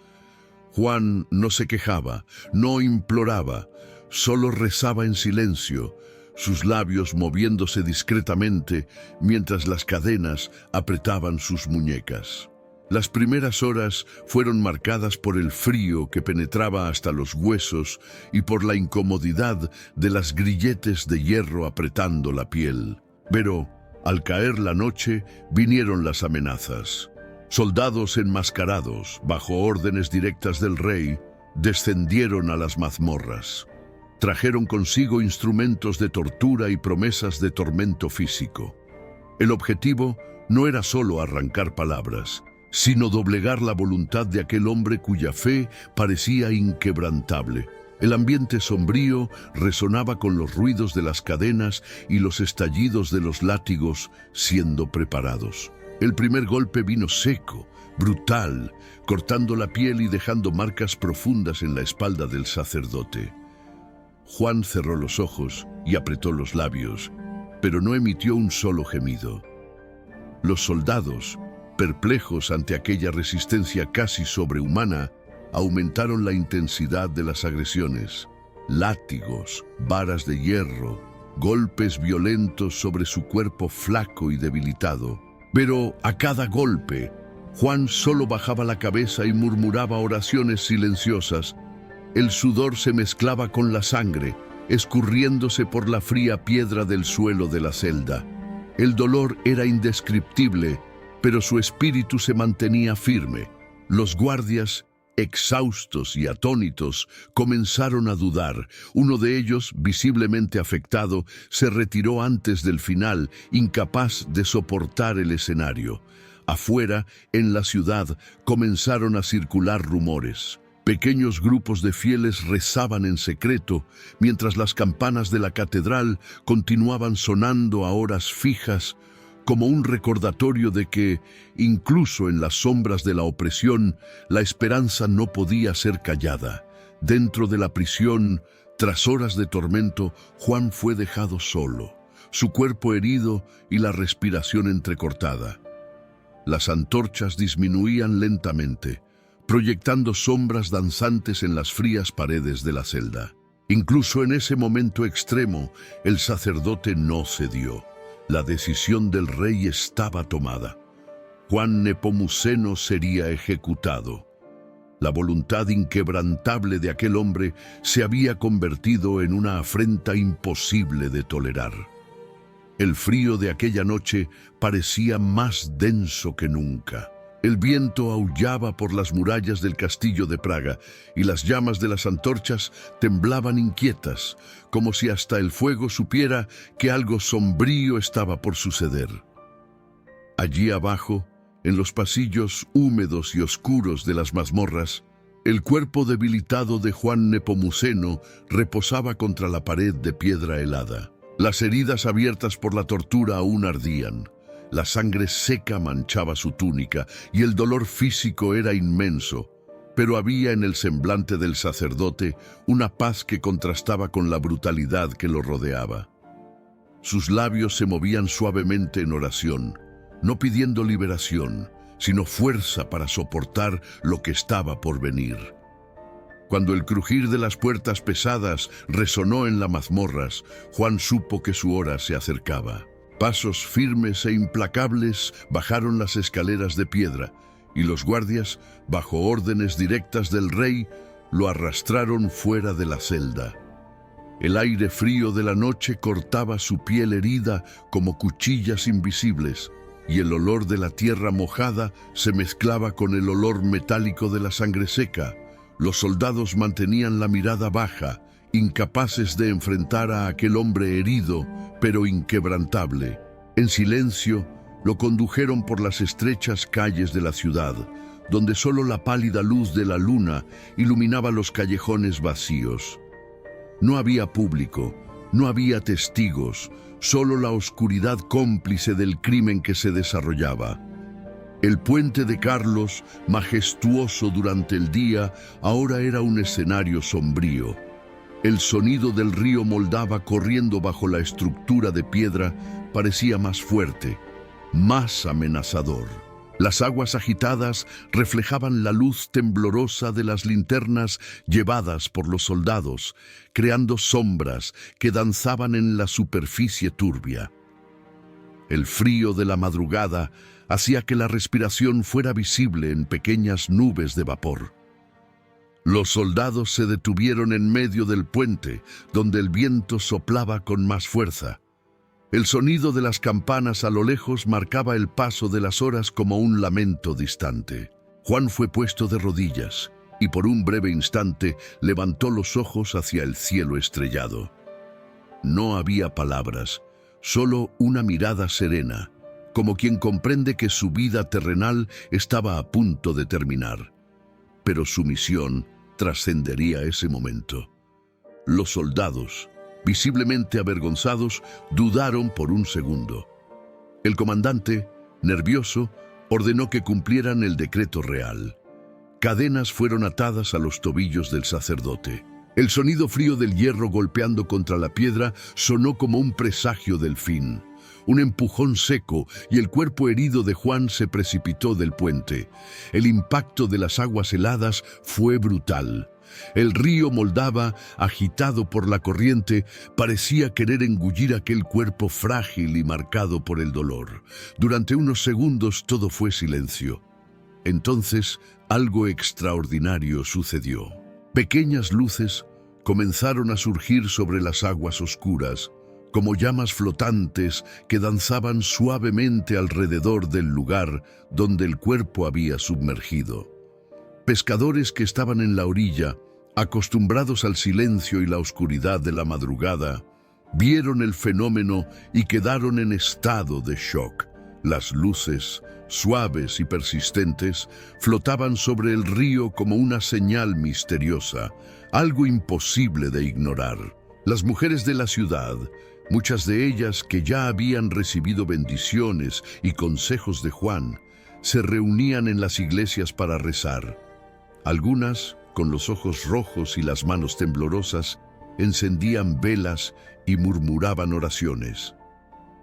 Juan no se quejaba, no imploraba, solo rezaba en silencio, sus labios moviéndose discretamente mientras las cadenas apretaban sus muñecas. Las primeras horas fueron marcadas por el frío que penetraba hasta los huesos y por la incomodidad de las grilletes de hierro apretando la piel. Pero, al caer la noche, vinieron las amenazas. Soldados enmascarados, bajo órdenes directas del rey, descendieron a las mazmorras. Trajeron consigo instrumentos de tortura y promesas de tormento físico. El objetivo no era solo arrancar palabras, sino doblegar la voluntad de aquel hombre cuya fe parecía inquebrantable. El ambiente sombrío resonaba con los ruidos de las cadenas y los estallidos de los látigos siendo preparados. El primer golpe vino seco, brutal, cortando la piel y dejando marcas profundas en la espalda del sacerdote. Juan cerró los ojos y apretó los labios, pero no emitió un solo gemido. Los soldados, perplejos ante aquella resistencia casi sobrehumana, aumentaron la intensidad de las agresiones. Látigos, varas de hierro, golpes violentos sobre su cuerpo flaco y debilitado. Pero a cada golpe, Juan solo bajaba la cabeza y murmuraba oraciones silenciosas. El sudor se mezclaba con la sangre, escurriéndose por la fría piedra del suelo de la celda. El dolor era indescriptible, pero su espíritu se mantenía firme. Los guardias, exhaustos y atónitos, comenzaron a dudar. Uno de ellos, visiblemente afectado, se retiró antes del final, incapaz de soportar el escenario. Afuera, en la ciudad, comenzaron a circular rumores. Pequeños grupos de fieles rezaban en secreto, mientras las campanas de la catedral continuaban sonando a horas fijas, como un recordatorio de que, incluso en las sombras de la opresión, la esperanza no podía ser callada. Dentro de la prisión, tras horas de tormento, Juan fue dejado solo, su cuerpo herido y la respiración entrecortada. Las antorchas disminuían lentamente, proyectando sombras danzantes en las frías paredes de la celda. Incluso en ese momento extremo, el sacerdote no cedió. La decisión del rey estaba tomada. Juan Nepomuceno sería ejecutado. La voluntad inquebrantable de aquel hombre se había convertido en una afrenta imposible de tolerar. El frío de aquella noche parecía más denso que nunca. El viento aullaba por las murallas del castillo de Praga y las llamas de las antorchas temblaban inquietas, como si hasta el fuego supiera que algo sombrío estaba por suceder. Allí abajo, en los pasillos húmedos y oscuros de las mazmorras, el cuerpo debilitado de Juan Nepomuceno reposaba contra la pared de piedra helada. Las heridas abiertas por la tortura aún ardían. La sangre seca manchaba su túnica y el dolor físico era inmenso, pero había en el semblante del sacerdote una paz que contrastaba con la brutalidad que lo rodeaba. Sus labios se movían suavemente en oración, no pidiendo liberación, sino fuerza para soportar lo que estaba por venir. Cuando el crujir de las puertas pesadas resonó en las mazmorras, Juan supo que su hora se acercaba. Pasos firmes e implacables bajaron las escaleras de piedra, y los guardias, bajo órdenes directas del rey, lo arrastraron fuera de la celda. El aire frío de la noche cortaba su piel herida como cuchillas invisibles, y el olor de la tierra mojada se mezclaba con el olor metálico de la sangre seca. Los soldados mantenían la mirada baja, incapaces de enfrentar a aquel hombre herido, pero inquebrantable. En silencio, lo condujeron por las estrechas calles de la ciudad, donde solo la pálida luz de la luna iluminaba los callejones vacíos. No había público, no había testigos, solo la oscuridad cómplice del crimen que se desarrollaba. El puente de Carlos, majestuoso durante el día, ahora era un escenario sombrío. El sonido del río Moldava corriendo bajo la estructura de piedra parecía más fuerte, más amenazador. Las aguas agitadas reflejaban la luz temblorosa de las linternas llevadas por los soldados, creando sombras que danzaban en la superficie turbia. El frío de la madrugada hacía que la respiración fuera visible en pequeñas nubes de vapor. Los soldados se detuvieron en medio del puente, donde el viento soplaba con más fuerza. El sonido de las campanas a lo lejos marcaba el paso de las horas como un lamento distante. Juan fue puesto de rodillas y por un breve instante levantó los ojos hacia el cielo estrellado. No había palabras, solo una mirada serena, como quien comprende que su vida terrenal estaba a punto de terminar. Pero su misión trascendería ese momento. Los soldados, visiblemente avergonzados, dudaron por un segundo. El comandante, nervioso, ordenó que cumplieran el decreto real. Cadenas fueron atadas a los tobillos del sacerdote. El sonido frío del hierro golpeando contra la piedra sonó como un presagio del fin. Un empujón seco y el cuerpo herido de Juan se precipitó del puente. El impacto de las aguas heladas fue brutal. El río Moldava, agitado por la corriente, parecía querer engullir aquel cuerpo frágil y marcado por el dolor. Durante unos segundos todo fue silencio. Entonces, algo extraordinario sucedió. Pequeñas luces comenzaron a surgir sobre las aguas oscuras, como llamas flotantes que danzaban suavemente alrededor del lugar donde el cuerpo había sumergido. Pescadores que estaban en la orilla, acostumbrados al silencio y la oscuridad de la madrugada, vieron el fenómeno y quedaron en estado de shock. Las luces, suaves y persistentes, flotaban sobre el río como una señal misteriosa, algo imposible de ignorar. Las mujeres de la ciudad, muchas de ellas que ya habían recibido bendiciones y consejos de Juan, se reunían en las iglesias para rezar. Algunas, con los ojos rojos y las manos temblorosas, encendían velas y murmuraban oraciones.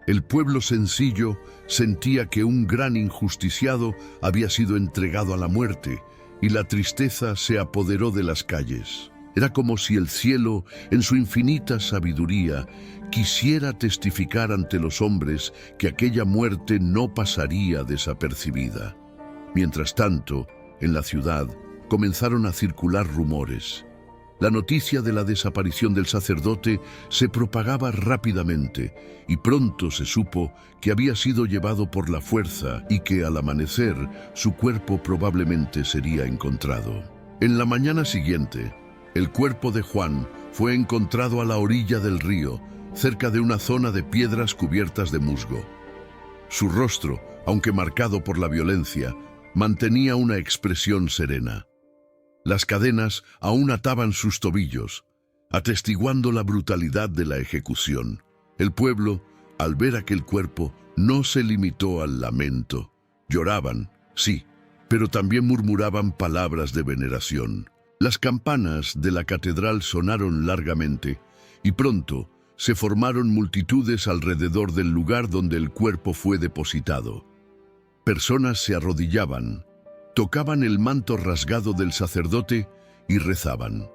El pueblo sencillo sentía que un gran injusticiado había sido entregado a la muerte y la tristeza se apoderó de las calles. Era como si el cielo, en su infinita sabiduría, quisiera testificar ante los hombres que aquella muerte no pasaría desapercibida. Mientras tanto, en la ciudad comenzaron a circular rumores. La noticia de la desaparición del sacerdote se propagaba rápidamente y pronto se supo que había sido llevado por la fuerza y que al amanecer su cuerpo probablemente sería encontrado. En la mañana siguiente, el cuerpo de Juan fue encontrado a la orilla del río, cerca de una zona de piedras cubiertas de musgo. Su rostro, aunque marcado por la violencia, mantenía una expresión serena. Las cadenas aún ataban sus tobillos, atestiguando la brutalidad de la ejecución. El pueblo, al ver aquel cuerpo, no se limitó al lamento. Lloraban, sí, pero también murmuraban palabras de veneración. Las campanas de la catedral sonaron largamente y pronto se formaron multitudes alrededor del lugar donde el cuerpo fue depositado. Personas se arrodillaban, tocaban el manto rasgado del sacerdote y rezaban.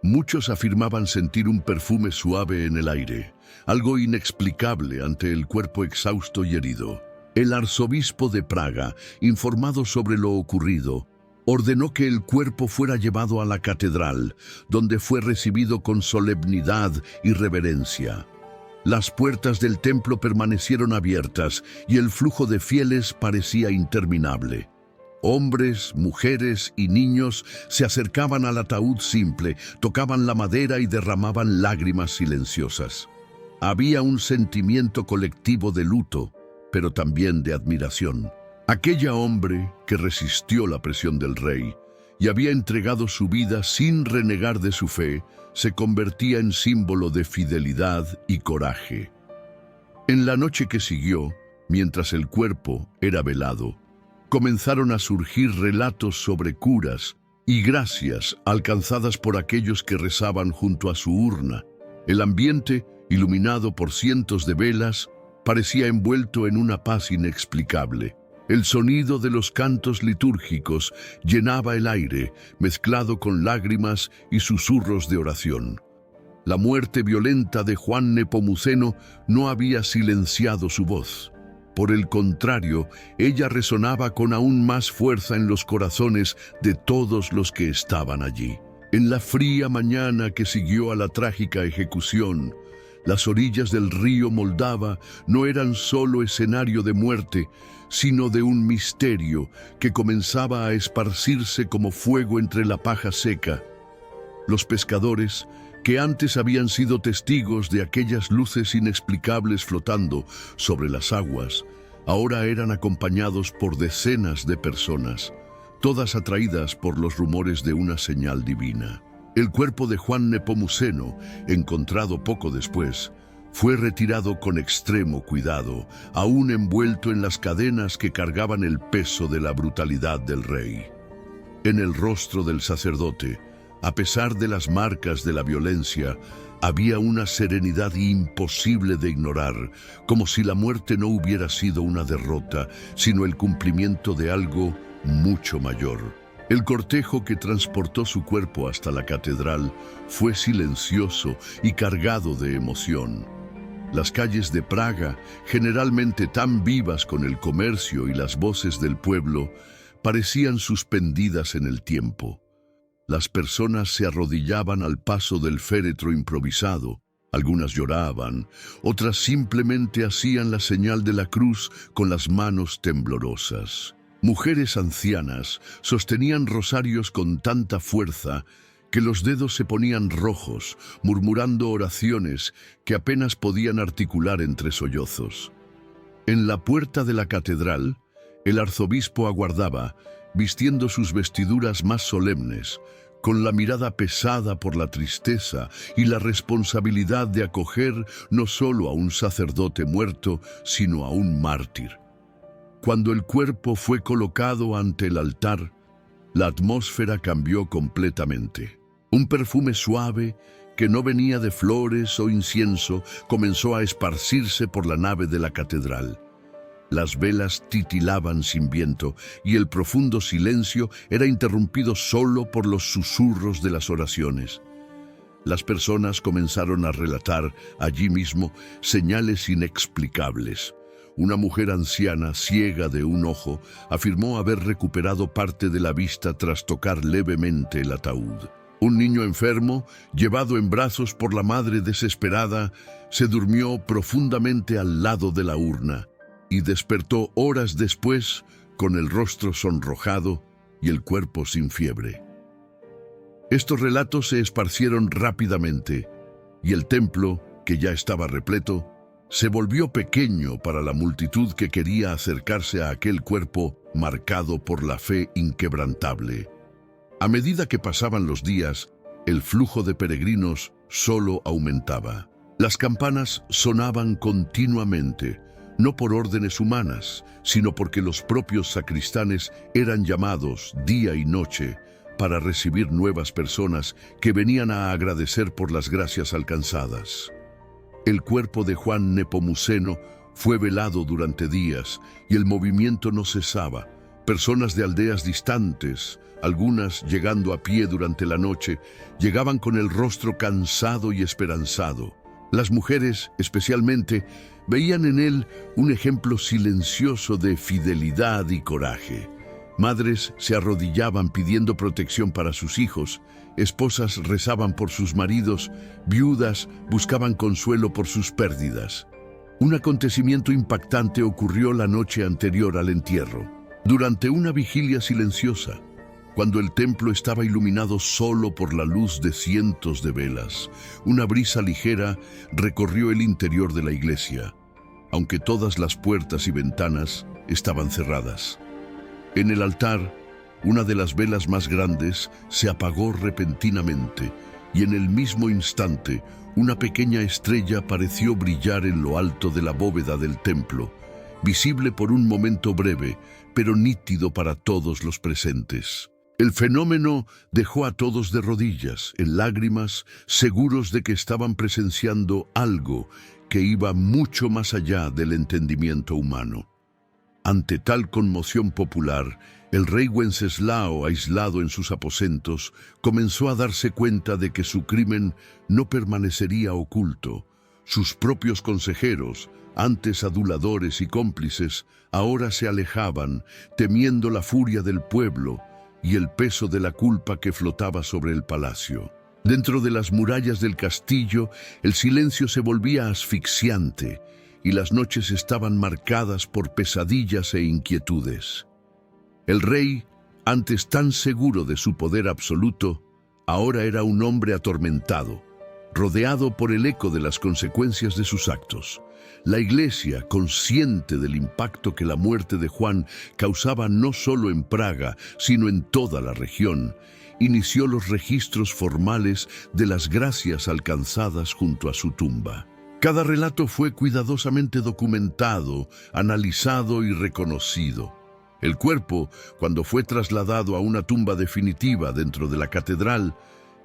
Muchos afirmaban sentir un perfume suave en el aire, algo inexplicable ante el cuerpo exhausto y herido. El arzobispo de Praga, informado sobre lo ocurrido, ordenó que el cuerpo fuera llevado a la catedral, donde fue recibido con solemnidad y reverencia. Las puertas del templo permanecieron abiertas y el flujo de fieles parecía interminable. Hombres, mujeres y niños se acercaban al ataúd simple, tocaban la madera y derramaban lágrimas silenciosas. Había un sentimiento colectivo de luto, pero también de admiración. Aquella hombre que resistió la presión del rey y había entregado su vida sin renegar de su fe, se convertía en símbolo de fidelidad y coraje. En la noche que siguió, mientras el cuerpo era velado, comenzaron a surgir relatos sobre curas y gracias alcanzadas por aquellos que rezaban junto a su urna. El ambiente, iluminado por cientos de velas, parecía envuelto en una paz inexplicable. El sonido de los cantos litúrgicos llenaba el aire, mezclado con lágrimas y susurros de oración. La muerte violenta de Juan Nepomuceno no había silenciado su voz. Por el contrario, ella resonaba con aún más fuerza en los corazones de todos los que estaban allí. En la fría mañana que siguió a la trágica ejecución, las orillas del río Moldava no eran solo escenario de muerte, sino de un misterio que comenzaba a esparcirse como fuego entre la paja seca. Los pescadores, que antes habían sido testigos de aquellas luces inexplicables flotando sobre las aguas, ahora eran acompañados por decenas de personas, todas atraídas por los rumores de una señal divina. El cuerpo de Juan Nepomuceno, encontrado poco después, fue retirado con extremo cuidado, aún envuelto en las cadenas que cargaban el peso de la brutalidad del rey. En el rostro del sacerdote, a pesar de las marcas de la violencia, había una serenidad imposible de ignorar, como si la muerte no hubiera sido una derrota, sino el cumplimiento de algo mucho mayor. El cortejo que transportó su cuerpo hasta la catedral fue silencioso y cargado de emoción. Las calles de Praga, generalmente tan vivas con el comercio y las voces del pueblo, parecían suspendidas en el tiempo. Las personas se arrodillaban al paso del féretro improvisado. Algunas lloraban, otras simplemente hacían la señal de la cruz con las manos temblorosas. Mujeres ancianas sostenían rosarios con tanta fuerza que los dedos se ponían rojos, murmurando oraciones que apenas podían articular entre sollozos. En la puerta de la catedral, el arzobispo aguardaba, vistiendo sus vestiduras más solemnes, con la mirada pesada por la tristeza y la responsabilidad de acoger no solo a un sacerdote muerto, sino a un mártir. Cuando el cuerpo fue colocado ante el altar, la atmósfera cambió completamente. Un perfume suave, que no venía de flores o incienso, comenzó a esparcirse por la nave de la catedral. Las velas titilaban sin viento y el profundo silencio era interrumpido solo por los susurros de las oraciones. Las personas comenzaron a relatar allí mismo señales inexplicables. Una mujer anciana, ciega de un ojo, afirmó haber recuperado parte de la vista tras tocar levemente el ataúd. Un niño enfermo, llevado en brazos por la madre desesperada, se durmió profundamente al lado de la urna y despertó horas después con el rostro sonrojado y el cuerpo sin fiebre. Estos relatos se esparcieron rápidamente y el templo, que ya estaba repleto, se volvió pequeño para la multitud que quería acercarse a aquel cuerpo marcado por la fe inquebrantable. A medida que pasaban los días, el flujo de peregrinos solo aumentaba. Las campanas sonaban continuamente, no por órdenes humanas, sino porque los propios sacristanes eran llamados día y noche para recibir nuevas personas que venían a agradecer por las gracias alcanzadas. El cuerpo de Juan Nepomuceno fue velado durante días y el movimiento no cesaba. Personas de aldeas distantes, algunas llegando a pie durante la noche, llegaban con el rostro cansado y esperanzado. Las mujeres, especialmente, veían en él un ejemplo silencioso de fidelidad y coraje. Madres se arrodillaban pidiendo protección para sus hijos, esposas rezaban por sus maridos, viudas buscaban consuelo por sus pérdidas. Un acontecimiento impactante ocurrió la noche anterior al entierro. Durante una vigilia silenciosa, cuando el templo estaba iluminado solo por la luz de cientos de velas, una brisa ligera recorrió el interior de la iglesia, aunque todas las puertas y ventanas estaban cerradas. En el altar, una de las velas más grandes se apagó repentinamente y en el mismo instante una pequeña estrella pareció brillar en lo alto de la bóveda del templo, visible por un momento breve, pero nítido para todos los presentes. El fenómeno dejó a todos de rodillas, en lágrimas, seguros de que estaban presenciando algo que iba mucho más allá del entendimiento humano. Ante tal conmoción popular, el rey Wenceslao, aislado en sus aposentos, comenzó a darse cuenta de que su crimen no permanecería oculto. Sus propios consejeros, antes aduladores y cómplices, ahora se alejaban, temiendo la furia del pueblo y el peso de la culpa que flotaba sobre el palacio. Dentro de las murallas del castillo, el silencio se volvía asfixiante y las noches estaban marcadas por pesadillas e inquietudes. El rey, antes tan seguro de su poder absoluto, ahora era un hombre atormentado, rodeado por el eco de las consecuencias de sus actos. La Iglesia, consciente del impacto que la muerte de Juan causaba no solo en Praga, sino en toda la región, inició los registros formales de las gracias alcanzadas junto a su tumba. Cada relato fue cuidadosamente documentado, analizado y reconocido. El cuerpo, cuando fue trasladado a una tumba definitiva dentro de la catedral,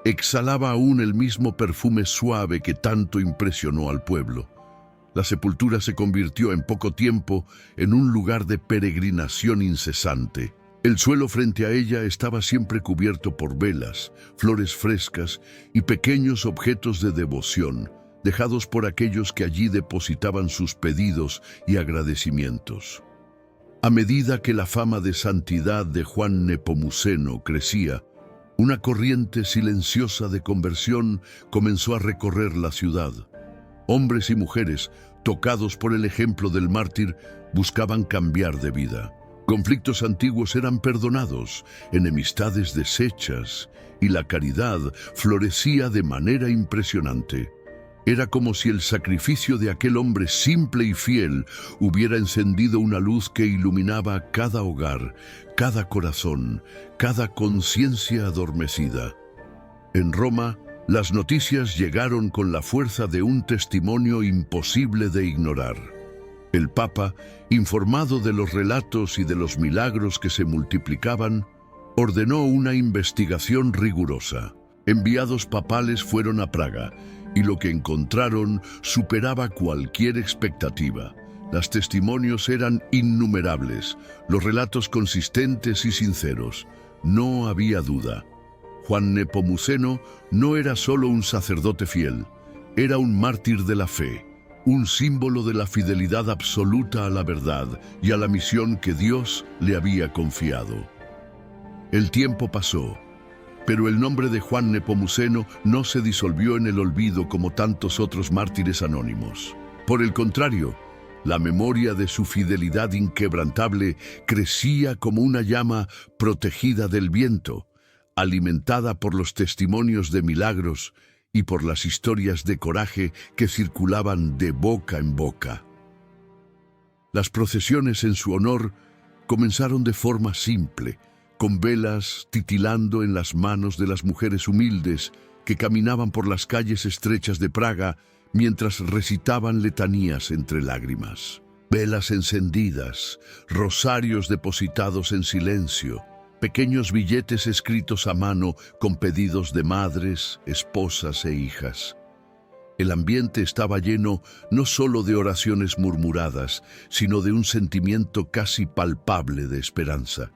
exhalaba aún el mismo perfume suave que tanto impresionó al pueblo. La sepultura se convirtió en poco tiempo en un lugar de peregrinación incesante. El suelo frente a ella estaba siempre cubierto por velas, flores frescas y pequeños objetos de devoción, dejados por aquellos que allí depositaban sus pedidos y agradecimientos. A medida que la fama de santidad de Juan Nepomuceno crecía, una corriente silenciosa de conversión comenzó a recorrer la ciudad. Hombres y mujeres, tocados por el ejemplo del mártir, buscaban cambiar de vida. Conflictos antiguos eran perdonados, enemistades deshechas, y la caridad florecía de manera impresionante. Era como si el sacrificio de aquel hombre simple y fiel hubiera encendido una luz que iluminaba cada hogar, cada corazón, cada conciencia adormecida. En Roma, las noticias llegaron con la fuerza de un testimonio imposible de ignorar. El Papa, informado de los relatos y de los milagros que se multiplicaban, ordenó una investigación rigurosa. Enviados papales fueron a Praga, y lo que encontraron superaba cualquier expectativa. Los testimonios eran innumerables, los relatos consistentes y sinceros. No había duda. Juan Nepomuceno no era solo un sacerdote fiel, era un mártir de la fe, un símbolo de la fidelidad absoluta a la verdad y a la misión que Dios le había confiado. El tiempo pasó, pero el nombre de Juan Nepomuceno no se disolvió en el olvido como tantos otros mártires anónimos. Por el contrario, la memoria de su fidelidad inquebrantable crecía como una llama protegida del viento, alimentada por los testimonios de milagros y por las historias de coraje que circulaban de boca en boca. Las procesiones en su honor comenzaron de forma simple, con velas titilando en las manos de las mujeres humildes que caminaban por las calles estrechas de Praga mientras recitaban letanías entre lágrimas. Velas encendidas, rosarios depositados en silencio, pequeños billetes escritos a mano con pedidos de madres, esposas e hijas. El ambiente estaba lleno no solo de oraciones murmuradas, sino de un sentimiento casi palpable de esperanza.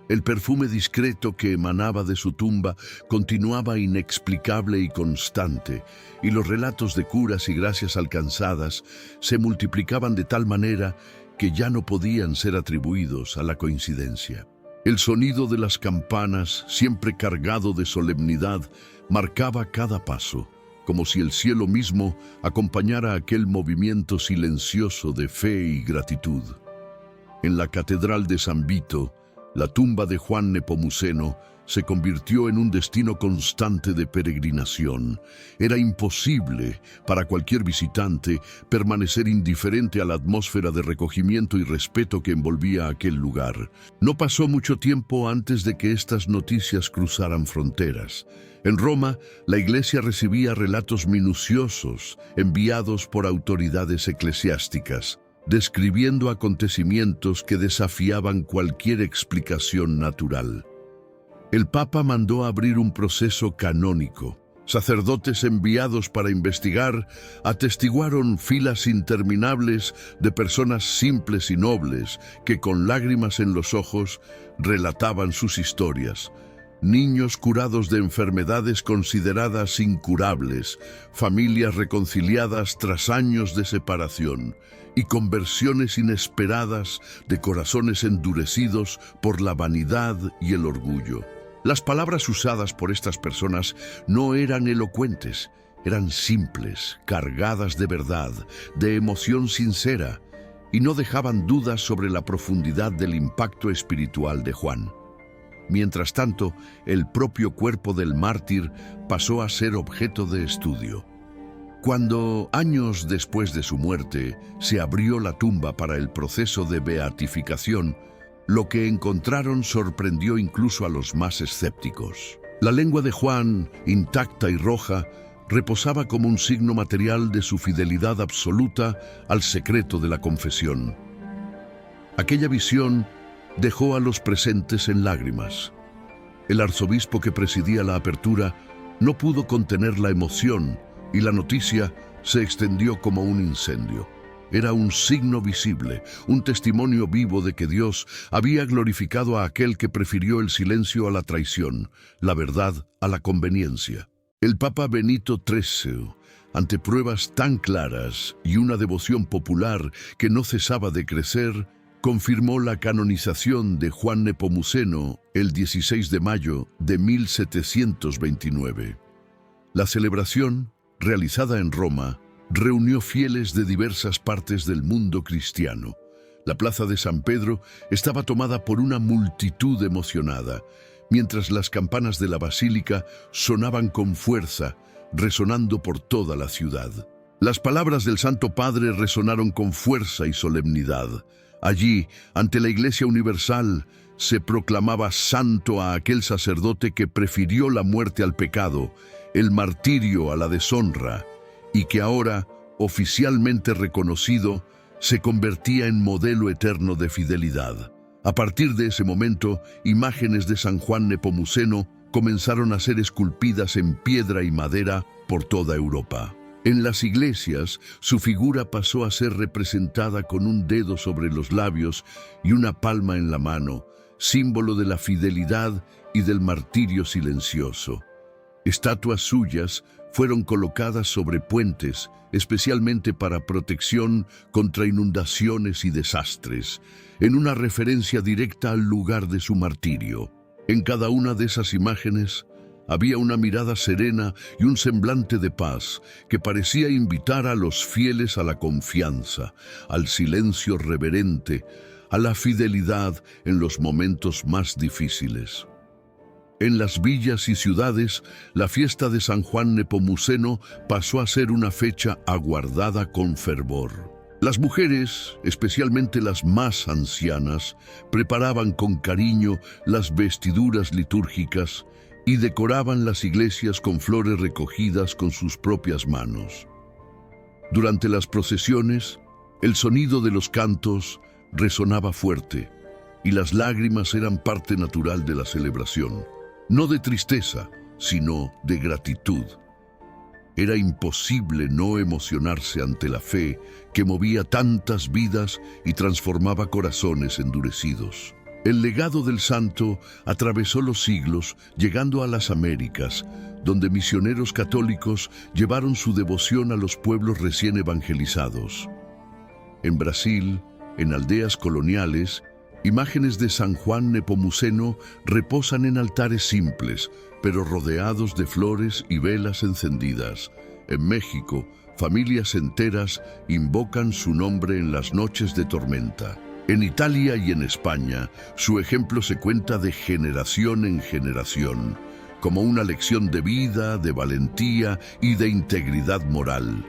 El perfume discreto que emanaba de su tumba continuaba inexplicable y constante, y los relatos de curas y gracias alcanzadas se multiplicaban de tal manera que ya no podían ser atribuidos a la coincidencia. El sonido de las campanas, siempre cargado de solemnidad, marcaba cada paso, como si el cielo mismo acompañara aquel movimiento silencioso de fe y gratitud. En la Catedral de San Vito, la tumba de Juan Nepomuceno se convirtió en un destino constante de peregrinación. Era imposible para cualquier visitante permanecer indiferente a la atmósfera de recogimiento y respeto que envolvía aquel lugar. No pasó mucho tiempo antes de que estas noticias cruzaran fronteras. En Roma, la Iglesia recibía relatos minuciosos enviados por autoridades eclesiásticas, describiendo acontecimientos que desafiaban cualquier explicación natural. El Papa mandó abrir un proceso canónico. Sacerdotes enviados para investigar atestiguaron filas interminables de personas simples y nobles que con lágrimas en los ojos relataban sus historias. Niños curados de enfermedades consideradas incurables, familias reconciliadas tras años de separación y conversiones inesperadas de corazones endurecidos por la vanidad y el orgullo. Las palabras usadas por estas personas no eran elocuentes, eran simples, cargadas de verdad, de emoción sincera, y no dejaban dudas sobre la profundidad del impacto espiritual de Juan. Mientras tanto, el propio cuerpo del mártir pasó a ser objeto de estudio. Cuando, años después de su muerte, se abrió la tumba para el proceso de beatificación, lo que encontraron sorprendió incluso a los más escépticos. La lengua de Juan, intacta y roja, reposaba como un signo material de su fidelidad absoluta al secreto de la confesión. Aquella visión dejó a los presentes en lágrimas. El arzobispo que presidía la apertura no pudo contener la emoción y la noticia se extendió como un incendio. Era un signo visible, un testimonio vivo de que Dios había glorificado a aquel que prefirió el silencio a la traición, la verdad a la conveniencia. El Papa Benito XIII, ante pruebas tan claras y una devoción popular que no cesaba de crecer, confirmó la canonización de Juan Nepomuceno el 16 de mayo de 1729. La celebración, realizada en Roma, reunió fieles de diversas partes del mundo cristiano. La plaza de San Pedro estaba tomada por una multitud emocionada, mientras las campanas de la basílica sonaban con fuerza, resonando por toda la ciudad. Las palabras del Santo Padre resonaron con fuerza y solemnidad. Allí, ante la Iglesia Universal, se proclamaba santo a aquel sacerdote que prefirió la muerte al pecado, el martirio a la deshonra, y que ahora, oficialmente reconocido, se convertía en modelo eterno de fidelidad. A partir de ese momento, imágenes de San Juan Nepomuceno comenzaron a ser esculpidas en piedra y madera por toda Europa. En las iglesias, su figura pasó a ser representada con un dedo sobre los labios y una palma en la mano, símbolo de la fidelidad y del martirio silencioso. Estatuas suyas fueron colocadas sobre puentes, especialmente para protección contra inundaciones y desastres, en una referencia directa al lugar de su martirio. En cada una de esas imágenes había una mirada serena y un semblante de paz que parecía invitar a los fieles a la confianza, al silencio reverente, a la fidelidad en los momentos más difíciles. En las villas y ciudades, la fiesta de San Juan Nepomuceno pasó a ser una fecha aguardada con fervor. Las mujeres, especialmente las más ancianas, preparaban con cariño las vestiduras litúrgicas y decoraban las iglesias con flores recogidas con sus propias manos. Durante las procesiones, el sonido de los cantos resonaba fuerte y las lágrimas eran parte natural de la celebración, no de tristeza, sino de gratitud. Era imposible no emocionarse ante la fe que movía tantas vidas y transformaba corazones endurecidos. El legado del santo atravesó los siglos, llegando a las Américas, donde misioneros católicos llevaron su devoción a los pueblos recién evangelizados. En Brasil, en aldeas coloniales, imágenes de San Juan Nepomuceno reposan en altares simples, pero rodeados de flores y velas encendidas. En México, familias enteras invocan su nombre en las noches de tormenta. En Italia y en España, su ejemplo se cuenta de generación en generación, como una lección de vida, de valentía y de integridad moral.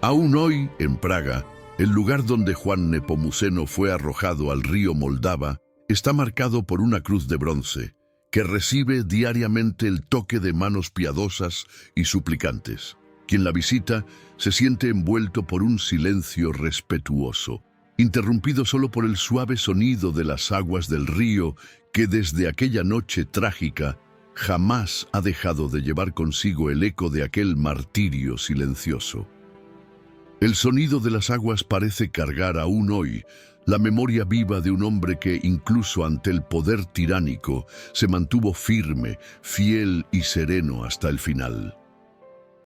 Aún hoy, en Praga, el lugar donde Juan Nepomuceno fue arrojado al río Moldava está marcado por una cruz de bronce que recibe diariamente el toque de manos piadosas y suplicantes. Quien la visita se siente envuelto por un silencio respetuoso, interrumpido solo por el suave sonido de las aguas del río que desde aquella noche trágica jamás ha dejado de llevar consigo el eco de aquel martirio silencioso. El sonido de las aguas parece cargar aún hoy la memoria viva de un hombre que, incluso ante el poder tiránico, se mantuvo firme, fiel y sereno hasta el final.